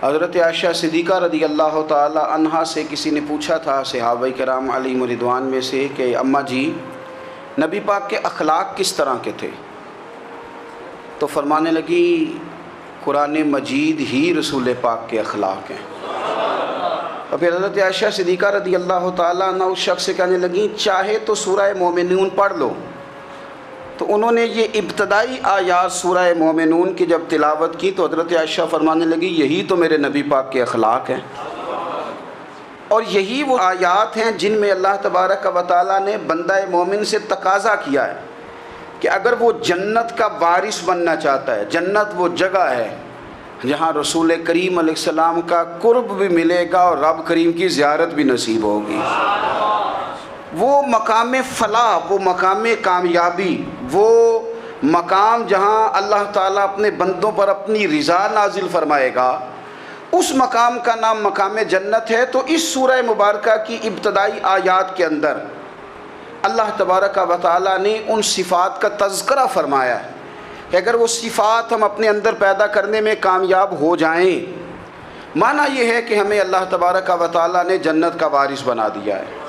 حضرت عائشہ صدیقہ رضی اللہ تعالی عنہا سے کسی نے پوچھا تھا صحابہ کرام علیہم رضوان میں سے کہ اماں جی نبی پاک کے اخلاق کس طرح کے تھے؟ تو فرمانے لگی قرآن مجید ہی رسول پاک کے اخلاق ہیں۔ اور پھر حضرت عائشہ صدیقہ رضی اللہ تعالیٰ عنہ اس شخص سے کہنے لگیں چاہے تو سورہ مومنون پڑھ لو۔ تو انہوں نے یہ ابتدائی آیات سورہ مومنون کی جب تلاوت کی تو حضرت عائشہ فرمانے لگی یہی تو میرے نبی پاک کے اخلاق ہیں، اور یہی وہ آیات ہیں جن میں اللہ تبارک و تعالیٰ نے بندہ مومن سے تقاضا کیا ہے کہ اگر وہ جنت کا وارث بننا چاہتا ہے، جنت وہ جگہ ہے جہاں رسول کریم علیہ السلام کا قرب بھی ملے گا اور رب کریم کی زیارت بھی نصیب ہوگی، وہ مقام فلاح، وہ مقام کامیابی، وہ مقام جہاں اللہ تعالیٰ اپنے بندوں پر اپنی رضا نازل فرمائے گا، اس مقام کا نام مقام جنت ہے۔ تو اس سورہ مبارکہ کی ابتدائی آیات کے اندر اللہ تبارک و تعالیٰ نے ان صفات کا تذکرہ فرمایا ہے کہ اگر وہ صفات ہم اپنے اندر پیدا کرنے میں کامیاب ہو جائیں، معنی یہ ہے کہ ہمیں اللہ تبارک و تعالیٰ نے جنت کا وارث بنا دیا ہے۔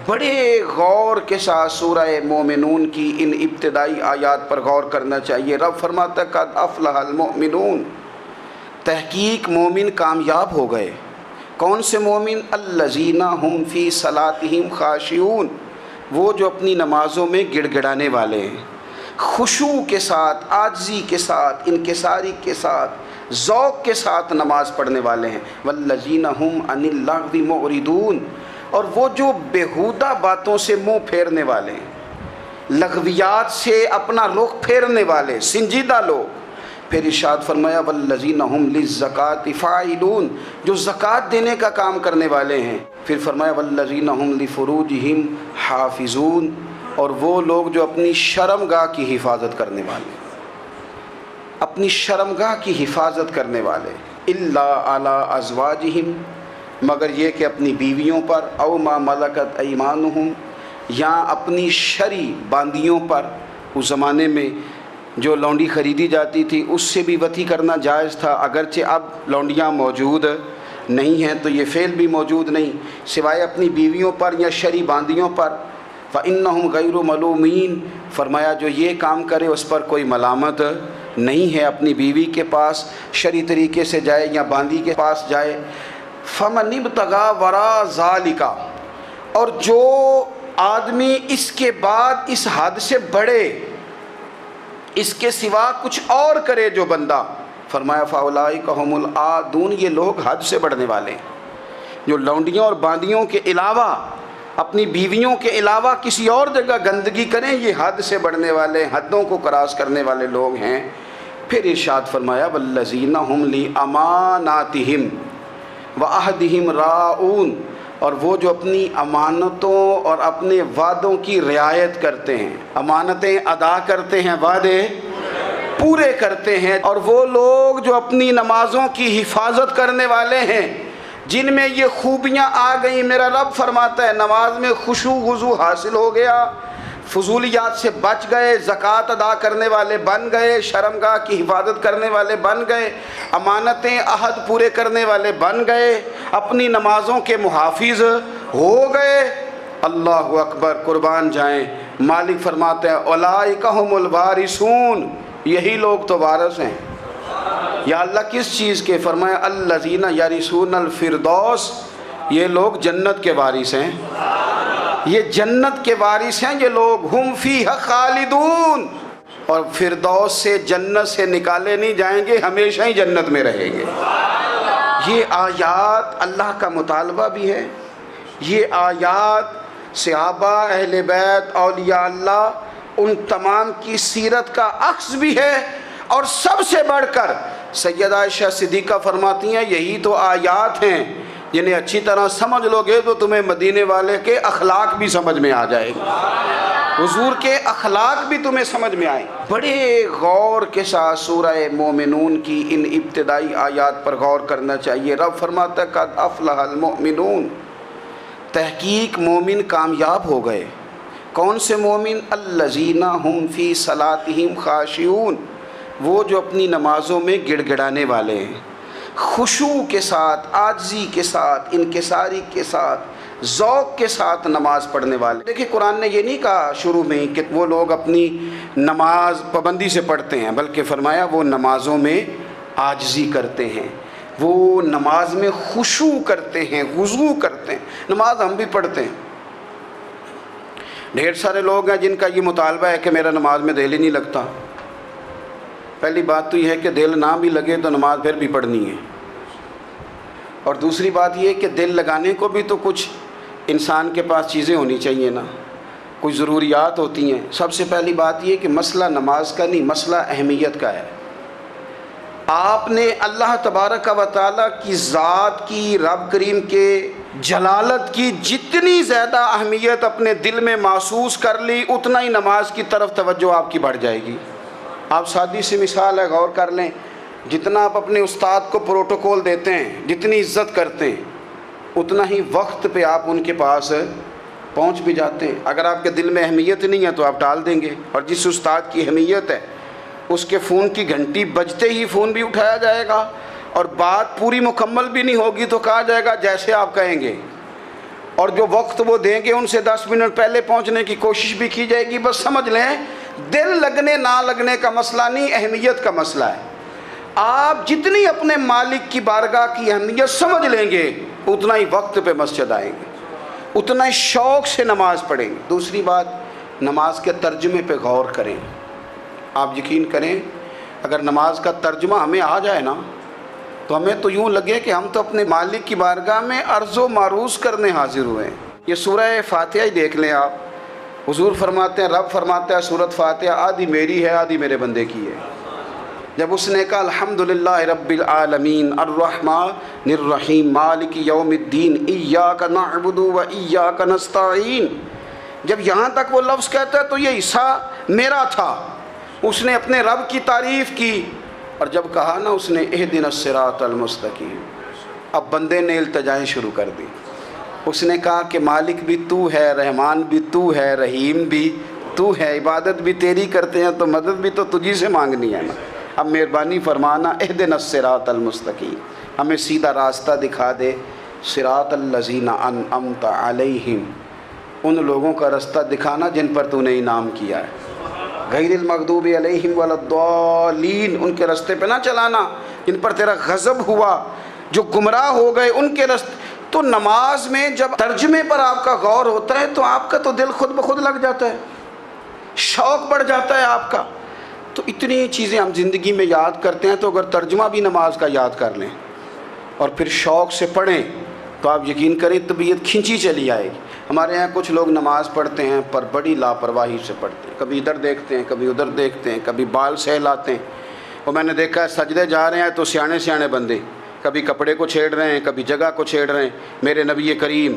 بڑے غور کے ساتھ سورہ مومنون کی ان ابتدائی آیات پر غور کرنا چاہیے۔ رب فرماتا ہے قد افلح المؤمنون، تحقیق مومن کامیاب ہو گئے۔ کون سے مومن؟ الذین هم فی صلاتہم خاشعون، وہ جو اپنی نمازوں میں گڑ گڑانے والے ہیں، خشوع کے ساتھ، عاجزی کے ساتھ، انکساری کے ساتھ، ذوق کے ساتھ نماز پڑھنے والے ہیں۔ والذین هم عن اللغو معرضون، اور وہ جو بیہودہ باتوں سے منہ پھیرنے والے ہیں، لغویات سے اپنا رخ پھیرنے والے، سنجیدہ لوگ۔ پھر ارشاد فرمایا والذین هم للزکاۃ فاعلون، جو زکوٰۃ دینے کا کام کرنے والے ہیں۔ پھر فرمایا والذین هم لفروجہم حافظون، اور وہ لوگ جو اپنی شرمگاہ کی حفاظت کرنے والے، اپنی شرمگاہ کی حفاظت کرنے والے، الا علی ازواجہم، مگر یہ کہ اپنی بیویوں پر، او ما ملکت ایمانہم، یا اپنی شرعی باندیوں پر۔ اس زمانے میں جو لونڈی خریدی جاتی تھی اس سے بھی وطی کرنا جائز تھا، اگرچہ اب لونڈیاں موجود نہیں ہیں تو یہ فعل بھی موجود نہیں، سوائے اپنی بیویوں پر یا شرعی باندیوں پر۔ فَإِنَّهُمْ غَيْرُ مَلُومِينَ، فرمایا جو یہ کام کرے اس پر کوئی ملامت نہیں ہے، اپنی بیوی کے پاس شرعی طریقے سے جائے یا باندی کے پاس جائے۔ فَمَنِ ابْتَغَىٰ وَرَاءَ ذَلِكَ، اور جو آدمی اس کے بعد اس حد سے بڑھے، اس کے سوا کچھ اور کرے جو بندہ، فرمایا فَأُولَٰئِكَ هُمُ الْعَادُونَ، یہ لوگ حد سے بڑھنے والے ہیں، جو لونڈیوں اور باندیوں کے علاوہ، اپنی بیویوں کے علاوہ کسی اور جگہ گندگی کریں، یہ حد سے بڑھنے والے، حدوں کو کراس کرنے والے لوگ ہیں۔ پھر ارشاد فرمایا والذین هم لِأَمَانَاتِهِمْ وَعَهْدِهِمْ رَاعُونَ، اور وہ جو اپنی امانتوں اور اپنے وعدوں کی رعایت کرتے ہیں، امانتیں ادا کرتے ہیں، وعدے پورے کرتے ہیں، اور وہ لوگ جو اپنی نمازوں کی حفاظت کرنے والے ہیں، جن میں یہ خوبیاں آ گئیں۔ میرا رب فرماتا ہے نماز میں خشوع وضو حاصل ہو گیا، فضولیات سے بچ گئے، زکوٰۃ ادا کرنے والے بن گئے، شرمگاہ کی حفاظت کرنے والے بن گئے، امانتیں عہد پورے کرنے والے بن گئے، اپنی نمازوں کے محافظ ہو گئے۔ اللہ اکبر، قربان جائیں۔ مالک فرماتے ہیں اولئک ھم الوارثون، یہی لوگ تو وارث ہیں۔ یا اللہ کس چیز کے؟ فرمایا الذین یرثون الفردوس، یہ لوگ جنت کے وارث ہیں، یہ جنت کے وارث ہیں یہ لوگ۔ ہم فیہا خالدون، اور فردوس سے، جنت سے نکالے نہیں جائیں گے، ہمیشہ ہی جنت میں رہیں گے۔ یہ آیات اللہ کا مطالبہ بھی ہے، یہ آیات صحابہ، اہل بیت، اولیاء اللہ، ان تمام کی سیرت کا عکس بھی ہے۔ اور سب سے بڑھ کر سیدہ عائشہ صدیقہ فرماتی ہیں یہی تو آیات ہیں جنہیں اچھی طرح سمجھ لو گے تو تمہیں مدینے والے کے اخلاق بھی سمجھ میں آ جائے گا، حضور کے اخلاق بھی تمہیں سمجھ میں آئیں۔ بڑے غور کے ساتھ سورہ مومنون کی ان ابتدائی آیات پر غور کرنا چاہیے۔ رب فرماتا ہے قد افلح المؤمنون، تحقیق مومن کامیاب ہو گئے۔ کون سے مومن؟ الذین هم فی صلاتہم خاشعون، وہ جو اپنی نمازوں میں گڑ گڑانے والے ہیں، خشوع کے ساتھ، عاجزی کے ساتھ، انکساری کے ساتھ، ذوق کے ساتھ نماز پڑھنے والے۔ دیکھیں قرآن نے یہ نہیں کہا شروع میں کہ وہ لوگ اپنی نماز پابندی سے پڑھتے ہیں، بلکہ فرمایا وہ نمازوں میں عاجزی کرتے ہیں، وہ نماز میں خشوع کرتے ہیں، خضوع کرتے ہیں۔ نماز ہم بھی پڑھتے ہیں، ڈھیر سارے لوگ ہیں جن کا یہ مطالبہ ہے کہ میرا نماز میں دل ہی نہیں لگتا۔ پہلی بات تو یہ ہے کہ دل نہ بھی لگے تو نماز پھر بھی پڑھنی ہے، اور دوسری بات یہ ہے کہ دل لگانے کو بھی تو کچھ انسان کے پاس چیزیں ہونی چاہیے نا، کچھ ضروریات ہوتی ہیں۔ سب سے پہلی بات یہ کہ مسئلہ نماز کا نہیں، مسئلہ اہمیت کا ہے۔ آپ نے اللہ تبارک و تعالیٰ کی ذات کی، رب کریم کے جلالت کی جتنی زیادہ اہمیت اپنے دل میں محسوس کر لی، اتنا ہی نماز کی طرف توجہ آپ کی بڑھ جائے گی۔ آپ سادی سی مثال ہے، غور کر لیں، جتنا آپ اپنے استاد کو پروٹوکول دیتے ہیں، جتنی عزت کرتے ہیں، اتنا ہی وقت پہ آپ ان کے پاس پہنچ بھی جاتے ہیں۔ اگر آپ کے دل میں اہمیت نہیں ہے تو آپ ٹال دیں گے، اور جس استاد کی اہمیت ہے اس کے فون کی گھنٹی بجتے ہی فون بھی اٹھایا جائے گا، اور بات پوری مکمل بھی نہیں ہوگی تو کہا جائے گا جیسے آپ کہیں گے، اور جو وقت وہ دیں گے ان سے 10 منٹ پہلے پہنچنے کی کوشش بھی کی جائے گی۔ بس سمجھ لیں دل لگنے نہ لگنے کا مسئلہ نہیں، اہمیت کا مسئلہ ہے۔ آپ جتنی اپنے مالک کی بارگاہ کی اہمیت سمجھ لیں گے، اتنا ہی وقت پہ مسجد آئیں گے، اتنا ہی شوق سے نماز پڑھیں گے۔ دوسری بات، نماز کے ترجمے پہ غور کریں۔ آپ یقین کریں اگر نماز کا ترجمہ ہمیں آ جائے نا تو ہمیں تو یوں لگے کہ ہم تو اپنے مالک کی بارگاہ میں عرض و معروض کرنے حاضر ہوئے ہیں۔ یہ سورہ فاتحہ ہی دیکھ لیں آپ، حضور فرماتے ہیں، رب فرماتا ہے سورۃ فاتحہ آدھی میری ہے آدھی میرے بندے کی ہے۔ جب اس نے کہا الحمدللہ رب العالمین الرحمن الرحیم مالک یوم الدین ایاک نعبد و ایاک نستعین، جب یہاں تک وہ لفظ کہتا ہے تو یہ حصہ میرا تھا۔ اس نے اپنے رب کی تعریف کی، اور جب کہا نا اس نے اہدنا الصراط المستقیم، اب بندے نے التجائیں شروع کر دی۔ اس نے کہا کہ مالک بھی تو ہے، رحمان بھی تو ہے، رحیم بھی تو ہے، عبادت بھی تیری کرتے ہیں تو مدد بھی تو تجھی سے مانگنی ہے نا، اب مہربانی فرمانا اہدنا الصراط المستقیم، ہمیں سیدھا راستہ دکھا دے، صراط الذین انعمت علیہم، ان لوگوں کا راستہ دکھانا جن پر تو نے انعام کیا ہے، غیر المغضوب علیہم ولا الضالین، ان کے راستے پہ نہ چلانا جن پر تیرا غضب ہوا، جو گمراہ ہو گئے ان کے راستے۔ تو نماز میں جب ترجمے پر آپ کا غور ہوتا ہے تو آپ کا تو دل خود بخود لگ جاتا ہے، شوق بڑھ جاتا ہے آپ کا۔ تو اتنی چیزیں ہم زندگی میں یاد کرتے ہیں، تو اگر ترجمہ بھی نماز کا یاد کر لیں اور پھر شوق سے پڑھیں تو آپ یقین کریں طبیعت کھنچی چلی آئے گی۔ ہمارے یہاں کچھ لوگ نماز پڑھتے ہیں پر بڑی لاپرواہی سے پڑھتے ہیں، کبھی ادھر دیکھتے ہیں کبھی ادھر دیکھتے ہیں، کبھی بال سہلاتے ہیں۔ اور میں نے دیکھا ہے سجدے جا رہے ہیں تو سیانے سیانے بندے کبھی کپڑے کو چھیڑ رہے ہیں، کبھی جگہ کو چھیڑ رہے ہیں۔ میرے نبی کریم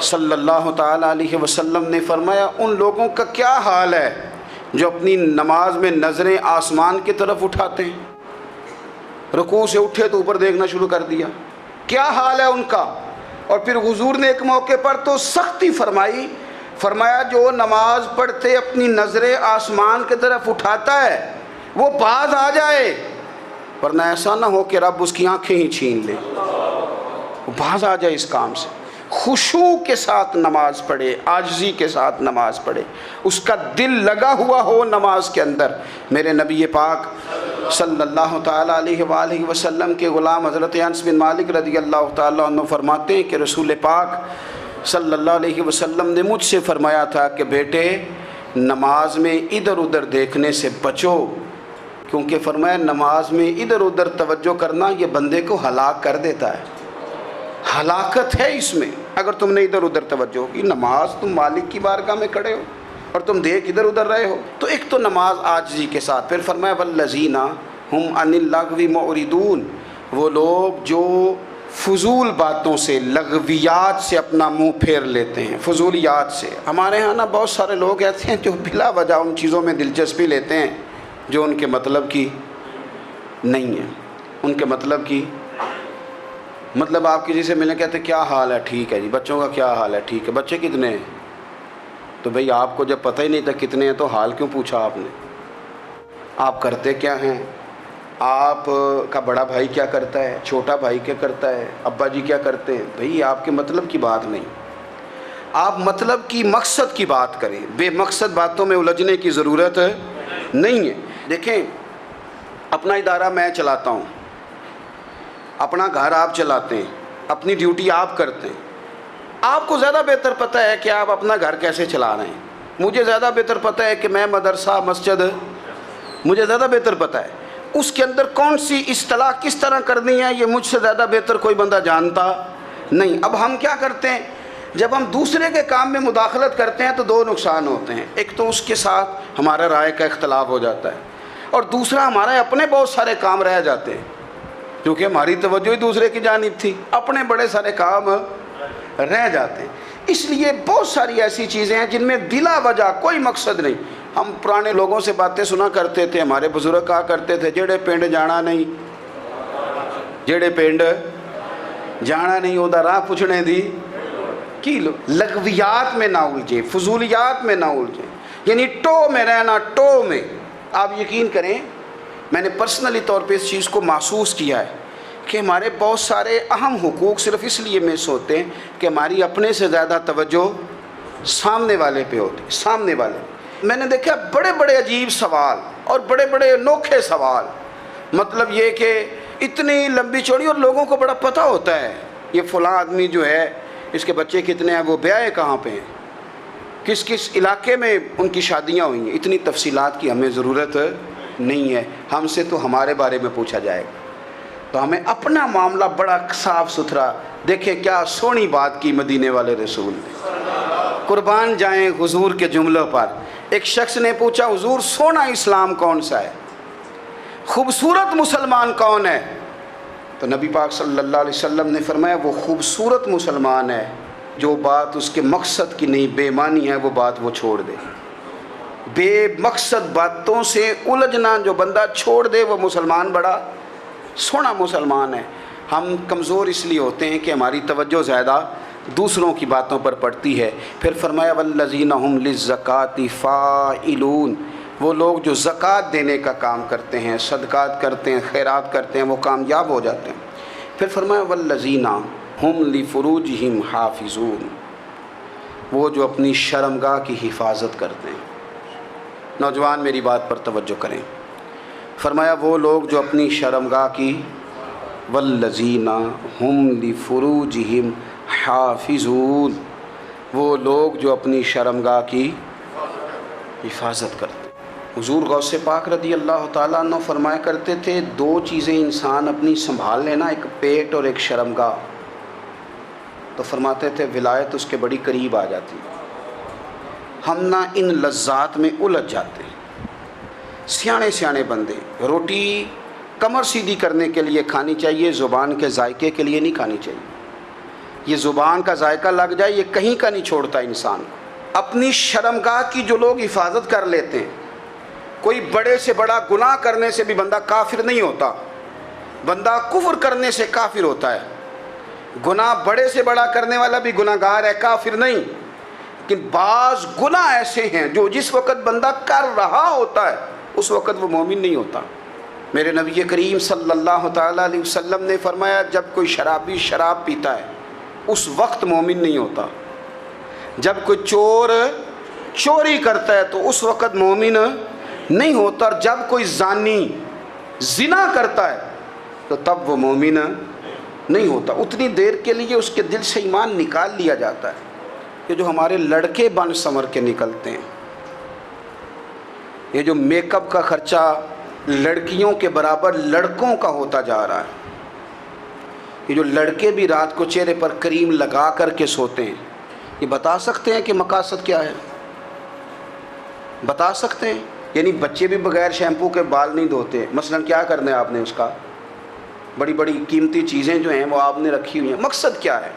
صلی اللہ تعالیٰ علیہ وسلم نے فرمایا ان لوگوں کا کیا حال ہے جو اپنی نماز میں نظریں آسمان کی طرف اٹھاتے ہیں، رکوع سے اٹھے تو اوپر دیکھنا شروع کر دیا، کیا حال ہے ان کا۔ اور پھر حضور نے ایک موقع پر تو سختی فرمائی، فرمایا جو نماز پڑھتے اپنی نظریں آسمان کی طرف اٹھاتا ہے وہ باز آ جائے، ورنہ ایسا نہ ہو کہ رب اس کی آنکھیں ہی چھین لے، وہ باز آ جائے اس کام سے۔ خشوع کے ساتھ نماز پڑھے، عاجزی کے ساتھ نماز پڑھے، اس کا دل لگا ہوا ہو نماز کے اندر۔ میرے نبی پاک صلی اللہ تعالیٰ علیہ وآلہ وسلم کے غلام حضرت انس بن مالک رضی اللہ تعالیٰ عنہ فرماتے ہیں کہ رسول پاک صلی اللہ علیہ وسلم نے مجھ سے فرمایا تھا کہ بیٹے نماز میں ادھر ادھر دیکھنے سے بچو، کیونکہ فرمایا نماز میں ادھر ادھر توجہ کرنا یہ بندے کو ہلاک کر دیتا ہے، ہلاکت ہے اس میں اگر تم نے ادھر ادھر توجہ ہوگی۔ نماز تم مالک کی بارگاہ میں کھڑے ہو اور تم دیکھ ادھر ادھر رہے ہو۔ تو ایک تو نماز عاجزی کے ساتھ، پھر فرمایا والذین ہم عن اللغو معرضون، وہ لوگ جو فضول باتوں سے، لغویات سے اپنا منہ پھیر لیتے ہیں، فضولیات سے۔ ہمارے ہاں نا بہت سارے لوگ ایسے ہیں جو بلا وجہ ان چیزوں میں دلچسپی لیتے ہیں جو ان کے مطلب کی نہیں ہے، ان کے مطلب کی مطلب آپ کسی سے ملنے کہتے ہیں کیا حال ہے، ٹھیک ہے جی، بچوں کا کیا حال ہے، ٹھیک ہے، بچے کتنے ہیں؟ تو بھئی آپ کو جب پتہ ہی نہیں تھا کتنے ہیں تو حال کیوں پوچھا آپ نے؟ آپ کرتے کیا ہیں؟ آپ کا بڑا بھائی کیا کرتا ہے، چھوٹا بھائی کیا کرتا ہے، ابا جی کیا کرتے ہیں، بھئی آپ کے مطلب کی بات نہیں، آپ مطلب کی مقصد کی بات کریں، بے مقصد باتوں میں الجھنے کی ضرورت نہیں ہے۔ دیکھیں، اپنا ادارہ میں چلاتا ہوں، اپنا گھر آپ چلاتے ہیں، اپنی ڈیوٹی آپ کرتے ہیں، آپ کو زیادہ بہتر پتہ ہے کہ آپ اپنا گھر کیسے چلا رہے ہیں، مجھے زیادہ بہتر پتہ ہے کہ میں مدرسہ مسجد، مجھے زیادہ بہتر پتہ ہے اس کے اندر کون سی اصطلاح کس طرح کرنی ہے، یہ مجھ سے زیادہ بہتر کوئی بندہ جانتا نہیں۔ اب ہم کیا کرتے ہیں، جب ہم دوسرے کے کام میں مداخلت کرتے ہیں تو دو نقصان ہوتے ہیں، ایک تو اس کے ساتھ ہمارا رائے کا اختلاف ہو جاتا ہے، اور دوسرا ہمارے اپنے بہت سارے کام رہ جاتے ہیں، کیونکہ ہماری توجہ ہی دوسرے کی جانب تھی، اپنے بڑے سارے کام رہ جاتے ہیں۔ اس لیے بہت ساری ایسی چیزیں ہیں جن میں بلا وجہ کوئی مقصد نہیں۔ ہم پرانے لوگوں سے باتیں سنا کرتے تھے، ہمارے بزرگ کہا کرتے تھے جڑے پنڈ جانا نہیں، جڑے پنڈ جانا نہیں اودہ راہ پوچھنے دی کی لو۔ لغویات میں نہ الجھیں، فضولیات میں نہ الجھیں، یعنی ٹو میں رہنا، ٹو میں۔ آپ یقین کریں، میں نے پرسنلی طور پہ اس چیز کو محسوس کیا ہے کہ ہمارے بہت سارے اہم حقوق صرف اس لیے مس ہوتے ہیں کہ ہماری اپنے سے زیادہ توجہ سامنے والے پہ ہوتی ہے، سامنے والے۔ میں نے دیکھا بڑے بڑے عجیب سوال اور بڑے بڑے انوکھے سوال، مطلب یہ کہ اتنی لمبی چوڑی، اور لوگوں کو بڑا پتہ ہوتا ہے یہ فلاں آدمی جو ہے اس کے بچے کتنے ہیں، وہ بیاہ کہاں پہ ہیں، کس کس علاقے میں ان کی شادیاں ہوئی ہیں۔ اتنی تفصیلات کی ہمیں ضرورت نہیں ہے، ہم سے تو ہمارے بارے میں پوچھا جائے گا، تو ہمیں اپنا معاملہ بڑا صاف ستھرا۔ دیکھیں کیا سونی بات کی مدینے والے رسول نے، قربان جائیں حضور کے جملوں پر۔ ایک شخص نے پوچھا حضور سونا اسلام کون سا ہے، خوبصورت مسلمان کون ہے؟ تو نبی پاک صلی اللہ علیہ وسلم نے فرمایا وہ خوبصورت مسلمان ہے جو بات اس کے مقصد کی نہیں، بے معنی ہے، وہ بات وہ چھوڑ دے۔ بے مقصد باتوں سے الجھنا جو بندہ چھوڑ دے وہ مسلمان بڑا سونا مسلمان ہے۔ ہم کمزور اس لیے ہوتے ہیں کہ ہماری توجہ زیادہ دوسروں کی باتوں پر پڑتی ہے۔ پھر فرمایا والذین ھم للزکاۃ فاعلون، وہ لوگ جو زکوٰۃ دینے کا کام کرتے ہیں، صدقات کرتے ہیں، خیرات کرتے ہیں، وہ کامیاب ہو جاتے ہیں۔ پھر فرمایا والذین ھم لفروجہم حافظون، وہ جو اپنی شرمگاہ کی حفاظت کرتے ہیں۔ نوجوان میری بات پر توجہ کریں، فرمایا وہ لوگ جو اپنی شرمگاہ کی، والذین ھم لفروجہم حافظون، وہ لوگ جو اپنی شرمگاہ کی حفاظت کرتے ہیں۔ حضور غوث پاک رضی اللہ تعالیٰ عنہ فرمایا کرتے تھے دو چیزیں انسان اپنی سنبھال لینا، ایک پیٹ اور ایک شرمگاہ، تو فرماتے تھے ولایت اس کے بڑی قریب آ جاتی۔ ہم نہ ان لذات میں الجھ جاتے ہیں۔ سیانے سیانے بندے روٹی کمر سیدھی کرنے کے لیے کھانی چاہیے، زبان کے ذائقے کے لیے نہیں کھانی چاہیے۔ یہ زبان کا ذائقہ لگ جائے یہ کہیں کا نہیں چھوڑتا انسان کو۔ اپنی شرمگاہ کی جو لوگ حفاظت کر لیتے ہیں، کوئی بڑے سے بڑا گناہ کرنے سے بھی بندہ کافر نہیں ہوتا، بندہ کفر کرنے سے کافر ہوتا ہے۔ گناہ بڑے سے بڑا کرنے والا بھی گناہ گار ہے، کافر نہیں۔ لیکن بعض گناہ ایسے ہیں جو جس وقت بندہ کر رہا ہوتا ہے اس وقت وہ مومن نہیں ہوتا۔ میرے نبی کریم صلی اللہ تعالیٰ علیہ وسلم نے فرمایا جب کوئی شرابی شراب پیتا ہے اس وقت مومن نہیں ہوتا، جب کوئی چور چوری کرتا ہے تو اس وقت مومن نہیں ہوتا، اور جب کوئی زانی زنا کرتا ہے تو تب وہ مومن نہیں ہوتا۔ اتنی دیر کے لیے اس کے دل سے ایمان نکال لیا جاتا ہے کہ جو ہمارے لڑکے بن سنور کے نکلتے ہیں، یہ جو میک اپ کا خرچہ لڑکیوں کے برابر لڑکوں کا ہوتا جا رہا ہے، یہ جو لڑکے بھی رات کو چہرے پر کریم لگا کر کے سوتے ہیں، یہ بتا سکتے ہیں کہ مقاصد کیا ہے؟ بتا سکتے ہیں؟ یعنی بچے بھی بغیر شیمپو کے بال نہیں دھوتے، مثلا کیا کرنا ہے آپ نے اس کا؟ بڑی بڑی قیمتی چیزیں جو ہیں وہ آپ نے رکھی ہوئی ہیں، مقصد کیا ہے؟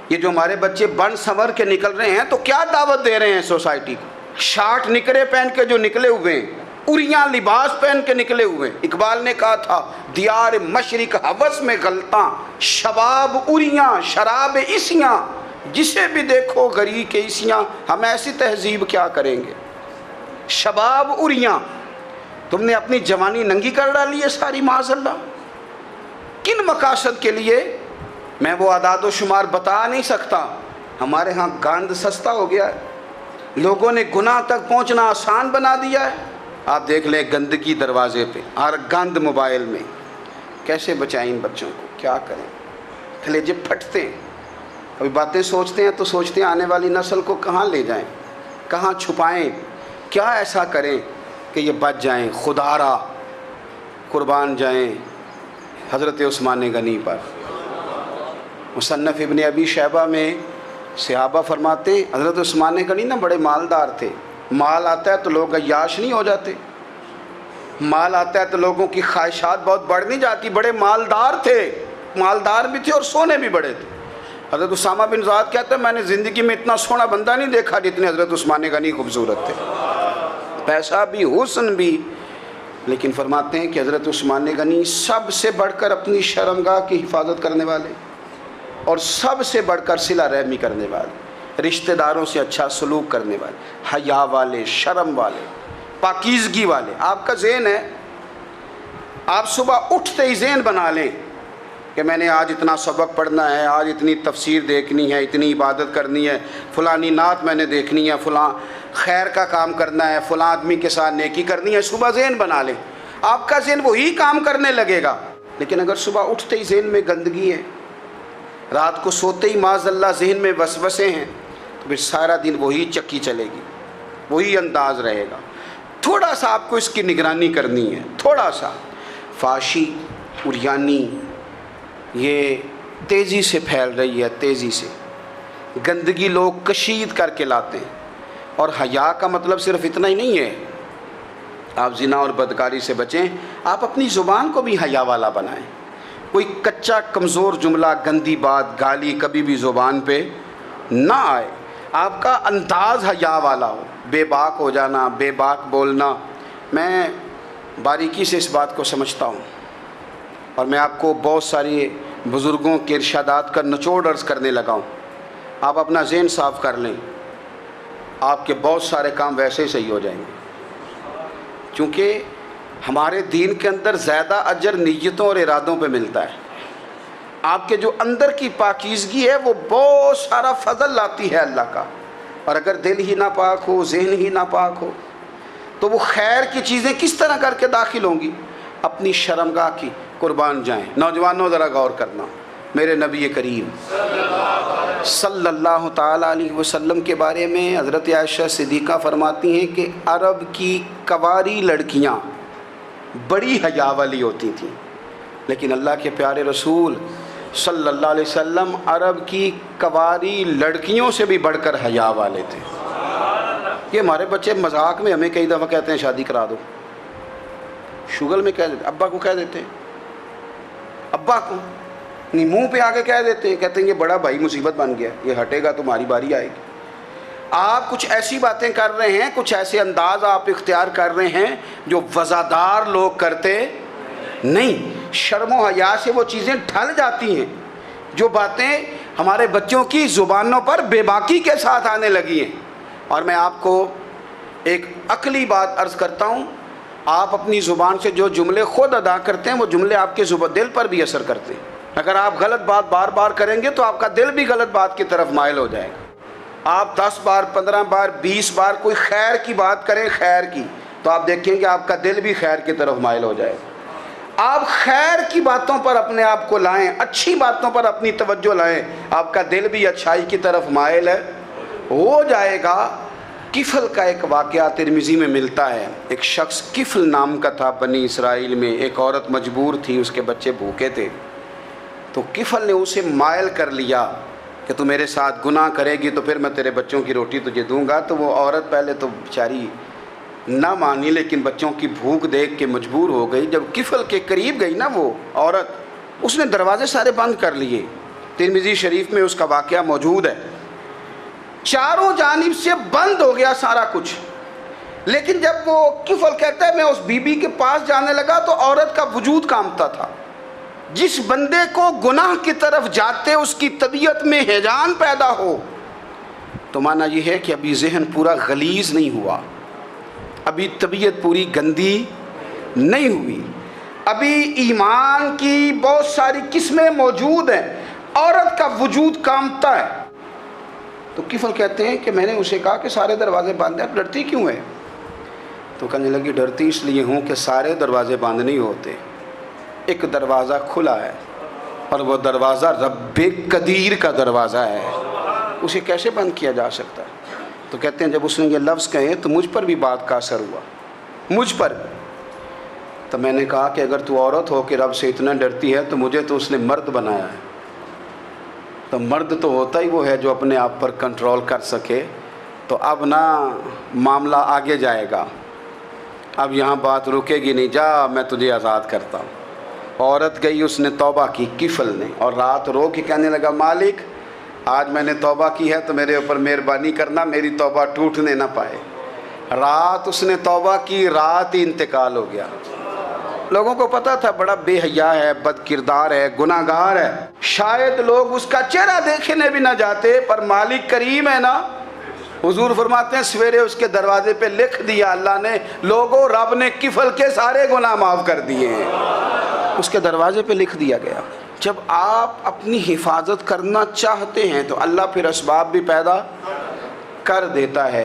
یہ جو ہمارے بچے بن سنور کے نکل رہے ہیں تو کیا دعوت دے رہے ہیں سوسائٹی کو؟ شارٹ نکرے پہن کے جو نکلے ہوئے ہیں، اریاں لباس پہن کے نکلے ہوئے ہیں۔ اقبال نے کہا تھا دیار مشرق ہوس میں غلطاں، شباب اریاں شراب عیسیاں، جسے بھی دیکھو غری کے عیسیاں۔ ہم ایسی تہذیب کیا کریں گے؟ شباب اریاں، تم نے اپنی جوانی ننگی کر ڈالی ہے ساری، معاذ اللہ۔ کن مقاصد کے لیے میں وہ اعداد و شمار بتا نہیں سکتا۔ ہمارے ہاں گاند سستا ہو گیا ہے، لوگوں نے گناہ تک پہنچنا آسان بنا دیا ہے۔ آپ دیکھ لیں گندگی دروازے پہ، اور گند موبائل میں۔ کیسے بچائیں ان بچوں کو، کیا کریں؟ کلیجے پھٹتے ہیں۔ ابھی باتیں سوچتے ہیں تو سوچتے ہیں آنے والی نسل کو کہاں لے جائیں، کہاں چھپائیں، کیا ایسا کریں کہ یہ بچ جائیں، خدا را قربان جائیں حضرت عثمان غنی پر۔ مصنف ابن ابی شیبہ میں صحابہ فرماتے ہیں حضرت عثمان غنی نا بڑے مالدار تھے۔ مال آتا ہے تو لوگ عیاش نہیں ہو جاتے، مال آتا ہے تو لوگوں کی خواہشات بہت بڑھ نہیں جاتی۔ بڑے مالدار تھے، مالدار بھی تھے اور سونے بھی بڑے تھے۔ حضرت اسامہ بن زید کہتے ہیں میں نے زندگی میں اتنا سونا بندہ نہیں دیکھا جتنے حضرت عثمان غنی خوبصورت تھے، پیسہ بھی حسن بھی۔ لیکن فرماتے ہیں کہ حضرت عثمان غنی سب سے بڑھ کر اپنی شرمگاہ کی حفاظت کرنے والے، اور سب سے بڑھ کر صلہ رحمی کرنے والے، رشتہ داروں سے اچھا سلوک کرنے والے، حیا والے، شرم والے، پاکیزگی والے۔ آپ کا ذہن ہے، آپ صبح اٹھتے ہی ذہن بنا لیں کہ میں نے آج اتنا سبق پڑھنا ہے، آج اتنی تفسیر دیکھنی ہے، اتنی عبادت کرنی ہے، فلانی نعت میں نے دیکھنی ہے، فلاں خیر کا کام کرنا ہے، فلاں آدمی کے ساتھ نیکی کرنی ہے۔ صبح ذہن بنا لیں، آپ کا ذہن وہی کام کرنے لگے گا۔ لیکن اگر صبح اٹھتے ہی ذہن میں گندگی ہے، رات کو سوتے ہی معاذ اللہ ذہن میں وسوسے ہیں، تو پھر سارا دن وہی چکی چلے گی، وہی انداز رہے گا۔ تھوڑا سا آپ کو اس کی نگرانی کرنی ہے، تھوڑا سا۔ فحاشی، عریانی یہ تیزی سے پھیل رہی ہے، تیزی سے گندگی لوگ کشید کر کے لاتے ہیں۔ اور حیا کا مطلب صرف اتنا ہی نہیں ہے آپ زنا اور بدکاری سے بچیں، آپ اپنی زبان کو بھی حیا والا بنائیں۔ کوئی کچا کمزور جملہ، گندی بات، گالی کبھی بھی زبان پہ نہ آئے، آپ کا انداز حیا والا ہو۔ بے باک ہو جانا، بے باک بولنا، میں باریکی سے اس بات کو سمجھتا ہوں، اور میں آپ کو بہت ساری بزرگوں کے ارشادات کا نچوڑ عرض کرنے لگا ہوں۔ آپ اپنا ذہن صاف کر لیں، آپ کے بہت سارے کام ویسے ہی صحیح ہو جائیں گے، کیونکہ ہمارے دین کے اندر زیادہ اجر نیتوں اور ارادوں پہ ملتا ہے۔ آپ کے جو اندر کی پاکیزگی ہے وہ بہت سارا فضل لاتی ہے اللہ کا، اور اگر دل ہی ناپاک ہو، ذہن ہی ناپاک ہو، تو وہ خیر کی چیزیں کس طرح کر کے داخل ہوں گی؟ اپنی شرمگاہ کی قربان جائیں۔ نوجوانوں ذرا غور کرنا، میرے نبی کریم صلی اللہ تعالیٰ علیہ وسلم کے بارے میں حضرت عائشہ صدیقہ فرماتی ہیں کہ عرب کی کنواری لڑکیاں بڑی حیا والی ہوتی تھیں، لیکن اللہ کے پیارے رسول صلی اللہ علیہ وسلم عرب کی کنواری لڑکیوں سے بھی بڑھ کر حیا والے تھے۔ یہ ہمارے بچے مذاق میں ہمیں کئی دفعہ کہتے ہیں شادی کرا دو، شگل میں کہہ دیتے، ابا کو کہہ دیتے ہیں، ابا کو نہیں، منہ پہ آگے کہہ دیتے ہیں، کہتے ہیں یہ بڑا بھائی مصیبت بن گیا، یہ ہٹے گا تمہاری باری آئے گی۔ آپ کچھ ایسی باتیں کر رہے ہیں، کچھ ایسے انداز آپ اختیار کر رہے ہیں جو وزادار لوگ کرتے نہیں۔ شرم و حیا سے وہ چیزیں ڈھل جاتی ہیں، جو باتیں ہمارے بچوں کی زبانوں پر بے باکی کے ساتھ آنے لگی ہیں۔ اور میں آپ کو ایک عقلی بات عرض کرتا ہوں، آپ اپنی زبان سے جو جملے خود ادا کرتے ہیں وہ جملے آپ کے دل پر بھی اثر کرتے ہیں۔ اگر آپ غلط بات بار بار کریں گے تو آپ کا دل بھی غلط بات کی طرف مائل ہو جائے گا۔ آپ 10 بار، 15 بار، 20 بار کوئی خیر کی بات کریں، خیر کی، تو آپ دیکھیں گے آپ کا دل بھی خیر کی طرف مائل ہو جائے گا۔ آپ خیر کی باتوں پر اپنے آپ کو لائیں، اچھی باتوں پر اپنی توجہ لائیں، آپ کا دل بھی اچھائی کی طرف مائل ہو جائے گا۔ کفل کا ایک واقعہ ترمذی میں ملتا ہے۔ ایک شخص کفل نام کا تھا بنی اسرائیل میں، ایک عورت مجبور تھی، اس کے بچے بھوکے تھے، تو کفل نے اسے مائل کر لیا کہ تو میرے ساتھ گناہ کرے گی تو پھر میں تیرے بچوں کی روٹی تجھے دوں گا۔ تو وہ عورت پہلے تو بیچاری نہ مانی، لیکن بچوں کی بھوک دیکھ کے مجبور ہو گئی۔ جب کفل کے قریب گئی نا وہ عورت، اس نے دروازے سارے بند کر لیے۔ ترمذی شریف میں اس کا واقعہ موجود ہے۔ چاروں جانب سے بند ہو گیا سارا کچھ، لیکن جب وہ کفل کہتا ہے میں اس بی بی کے پاس جانے لگا تو عورت کا وجود کانپتا تھا۔ جس بندے کو گناہ کی طرف جاتے اس کی طبیعت میں ہیجان پیدا ہو، تو مانا یہ ہے کہ ابھی ذہن پورا غلیظ نہیں ہوا، ابھی طبیعت پوری گندی نہیں ہوئی. ابھی ایمان کی بہت ساری قسمیں موجود ہیں، عورت کا وجود کامتا ہے. تو کفل کہتے ہیں کہ میں نے اسے کہا کہ سارے دروازے باندھے، اب ڈرتی کیوں ہے؟ تو کہنے لگی ڈرتی اس لیے ہوں کہ سارے دروازے بند نہیں ہوتے، ایک دروازہ کھلا ہے اور وہ دروازہ رب قدیر کا دروازہ ہے، اسے کیسے بند کیا جا سکتا ہے؟ تو کہتے ہیں جب اس نے یہ لفظ کہے تو مجھ پر بھی بات کا اثر ہوا، مجھ پر. تو میں نے کہا کہ اگر تو عورت ہو کہ رب سے اتنا ڈرتی ہے تو مجھے تو اس نے مرد بنایا ہے. تو مرد تو ہوتا ہی وہ ہے جو اپنے آپ پر کنٹرول کر سکے. تو اب نہ معاملہ آگے جائے گا، اب یہاں بات رکے گی نہیں، جا میں تجھے آزاد کرتا ہوں. عورت گئی، اس نے توبہ کی کفل نے، اور رات رو کے کہنے لگا مالک آج میں نے توبہ کی ہے تو میرے اوپر مہربانی کرنا، میری توبہ ٹوٹنے نہ پائے. رات اس نے توبہ کی، رات ہی انتقال ہو گیا. لوگوں کو پتا تھا بڑا بے حیا ہے، بد کردار ہے، گناہ گار ہے، شاید لوگ اس کا چہرہ دیکھنے بھی نہ جاتے، پر مالک کریم ہے نا. حضور فرماتے ہیں سویرے اس کے دروازے پہ لکھ دیا اللہ نے، لوگوں رب نے کفل کے سارے گناہ معاف کر دیے ہیں. اس کے دروازے پہ لکھ دیا گیا. جب آپ اپنی حفاظت کرنا چاہتے ہیں تو اللہ پھر اسباب بھی پیدا کر دیتا ہے.